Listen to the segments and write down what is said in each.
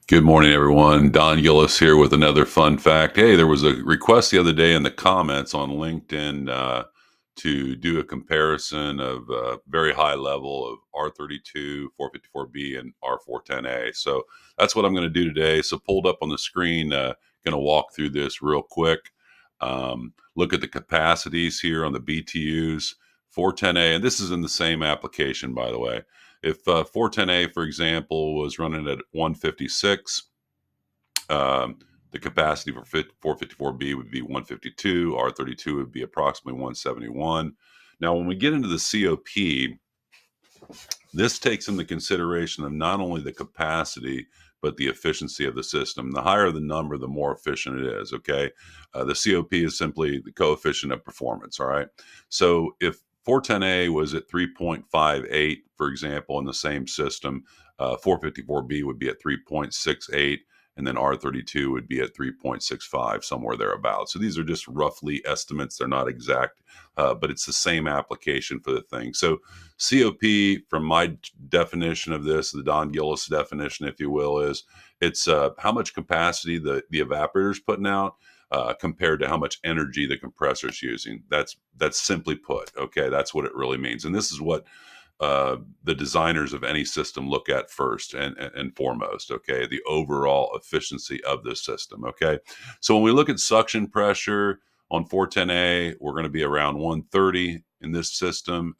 Good morning, everyone. Don Gillis here with another fun fact. Hey, there was a request the other day in the comments on LinkedIn to do a comparison of very high level of R32, 454B, and R410A. So that's what I'm going to do today. So pulled up on the screen, going to walk through this real quick. Look at the capacities here on the BTUs. 410A, and this is in the same application, by the way. If 410A, for example, was running at 156, um, the capacity for 454B would be 152. R32 would be approximately 171. Now, when we get into the COP, this takes into consideration of not only the capacity, but the efficiency of the system. The higher the number, the more efficient it is. Okay. The COP is simply the coefficient of performance. All right. So if 410A was at 3.58, for example, in the same system, 454B would be at 3.68, and then R32 would be at 3.65, somewhere thereabouts. So these are just roughly estimates. They're not exact, but it's the same application for the thing. So COP, from my definition of this, the Don Gillis definition, if you will, is it's how much capacity the evaporator is putting out compared to how much energy the compressor is using. That's simply put. Okay, that's what it really means, and this is what the designers of any system look at first and foremost. Okay, the overall efficiency of this system. Okay, so when we look at suction pressure on 410A, we're going to be around 130 in this system.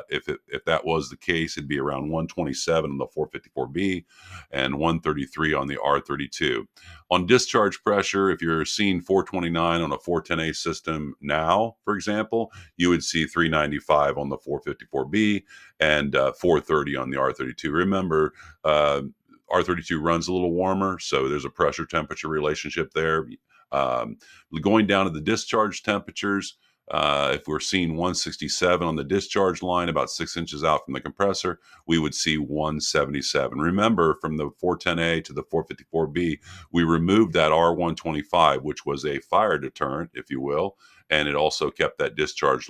If that was the case, it'd be around 127 on the 454B and 133 on the R32. On discharge pressure, if you're seeing 429 on a 410A system now, for example, you would see 395 on the 454B and 430 on the R32. Remember, R32 runs a little warmer, so there's a pressure temperature relationship there. Um, Going down to the discharge temperatures, if we're seeing 167 on the discharge line, about 6 inches out from the compressor, we would see 177. Remember, from the 410A to the 454B, we removed that R125, which was a fire deterrent, if you will, and it also kept that discharge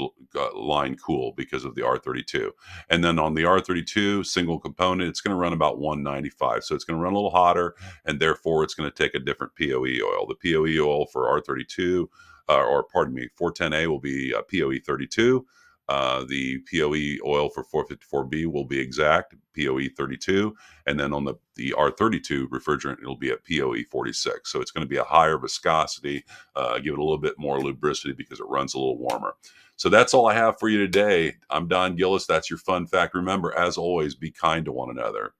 line cool because of the R32. And then on the R32 single component, it's going to run about 195. So it's going to run a little hotter, and therefore it's going to take a different POE oil. The POE oil for R32, or pardon me, 410A will be POE 32. The POE oil for 454B will be exact, POE 32. And then on the R32 refrigerant, it'll be at POE 46. So it's going to be a higher viscosity, give it a little bit more lubricity because it runs a little warmer. So that's all I have for you today. I'm Don Gillis. That's your fun fact. Remember, as always, be kind to one another.